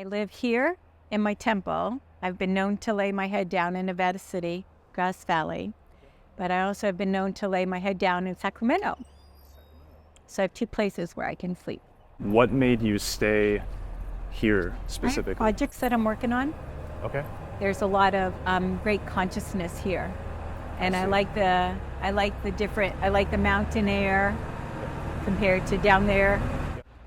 I live here in my temple. I've been known to lay my head down in Nevada City, Grass Valley, but I also have been known to lay my head down in Sacramento. So I have two places where I can sleep. What made you stay here I specifically? have projects that I'm working on. Okay. There's a lot of great consciousness here, and I like the mountain air compared to down there.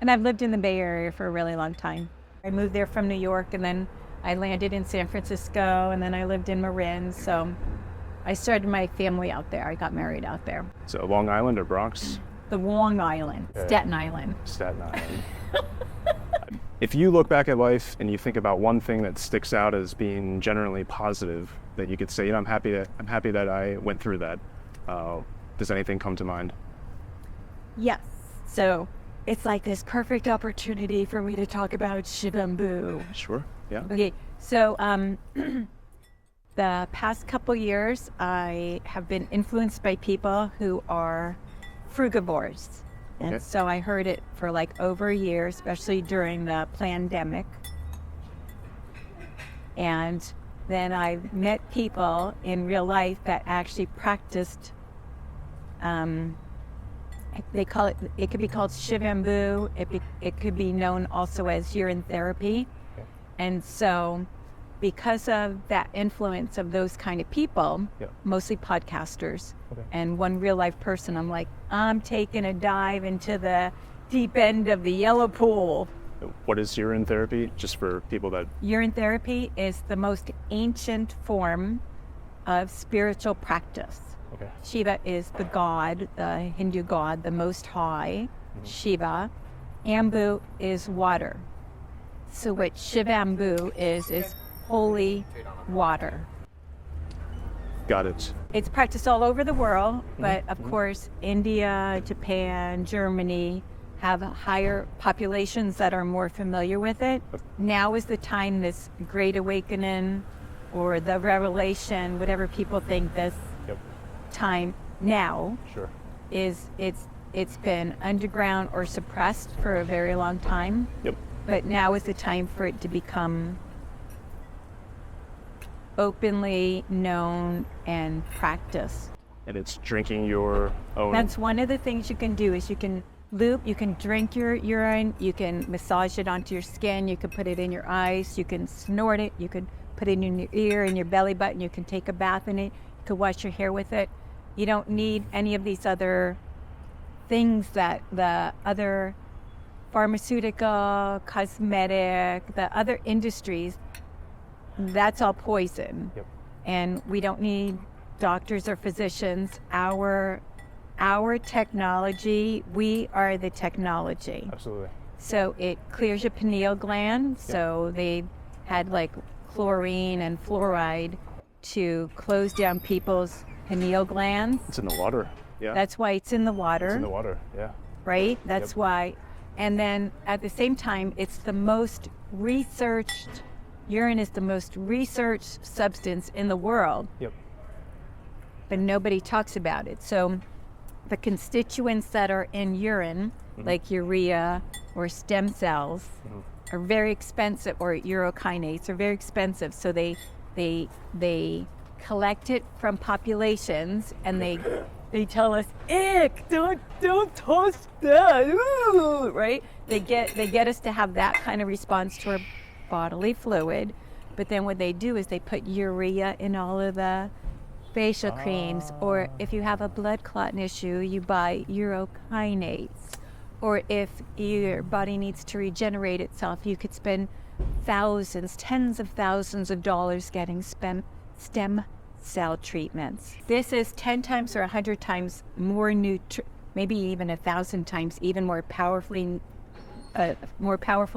And I've lived in the Bay Area for a really long time. I moved there from New York, and then I landed in San Francisco, and then I lived in Marin. So I started my family out there. I got married out there. So Long Island or Bronx? The Long Island, Staten Island. Staten Island. If you look back at life and you think about one thing that sticks out as being generally positive, that you could say, I'm happy that I went through that. Does anything come to mind? Yes. So it's like this perfect opportunity for me to talk about Shivambu. Sure. Yeah. Okay. So the past couple years, I have been influenced by people who are frugivores. And so I heard it for like over a year, especially during the pandemic. And then I met people in real life that actually practiced, they call it, it could be called Shivambu. It could be known also as urine therapy. Okay. And so because of that influence of those kind of people, mostly podcasters, and one real life person, I'm like, I'm taking a dive into the deep end of the yellow pool. What is urine therapy? Just for people that... Urine therapy is the most ancient form of spiritual practice. Okay. Shiva is the god, the Hindu god, the most high, Shiva. Ambu is water. So what Shivambu is holy water. Got it. It's practiced all over the world, but of course, India, Japan, Germany have higher populations that are more familiar with it. Now is the time, this Great Awakening or the Revelation, whatever people think this time now is, it's been underground or suppressed for a very long time. But now is the time for it to become openly known and practiced. And it's drinking your own... That's one of the things you can do is you can loop, you can drink your urine, you can massage it onto your skin, you can put it in your eyes, you can snort it, you can put it in your ear, in your belly button, you can take a bath in it, you can wash your hair with it. You don't need any of these other things that the other pharmaceutical, cosmetic, the other industries, that's all poison. And we don't need doctors or physicians. Our technology, we are the technology. Absolutely. So it clears your pineal gland. So they had like chlorine and fluoride to close down people's pineal glands. It's in the water. Yeah. That's why it's in the water. It's in the water. Yeah. Right? That's why. And then at the same time, it's the most researched, urine is the most researched substance in the world. But nobody talks about it. So the constituents that are in urine, like urea or stem cells, are very expensive, or urocinates are very expensive. So they collect it from populations, and they tell us, ick, don't touch that, ooh, right? They get us to have that kind of response to our bodily fluid, but then what they do is they put urea in all of the facial creams, or if you have a blood clot issue, you buy urocinates, or if your body needs to regenerate itself, you could spend thousands, tens of thousands of dollars getting stem cell treatments. This is 10 times or 100 times more maybe even 1,000 times even more powerful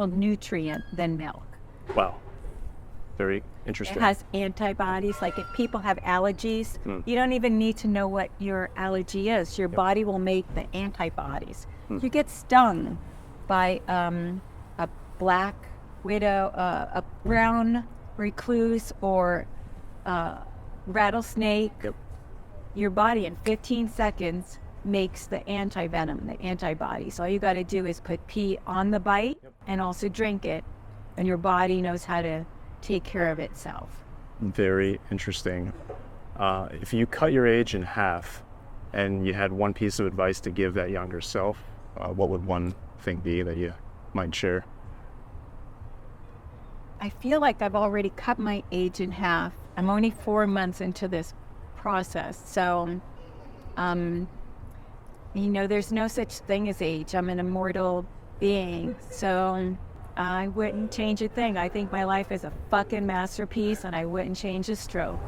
nutrient than milk. Wow. Very interesting. It has antibodies. Like if people have allergies, you don't even need to know what your allergy is. Your body will make the antibodies. You get stung by a black widow, a brown recluse, or rattlesnake. Your body in 15 seconds makes the anti-venom, the antibodies. All you got to do is put pee on the bite and also drink it. and your body knows how to take care of itself. Very interesting. If you cut your age in half and you had one piece of advice to give that younger self, what would one thing be that you might share? I feel like I've already cut my age in half. I'm only 4 months into this process. So, there's no such thing as age. I'm an immortal being. So I wouldn't change a thing. I think my life is a fucking masterpiece, and I wouldn't change a stroke.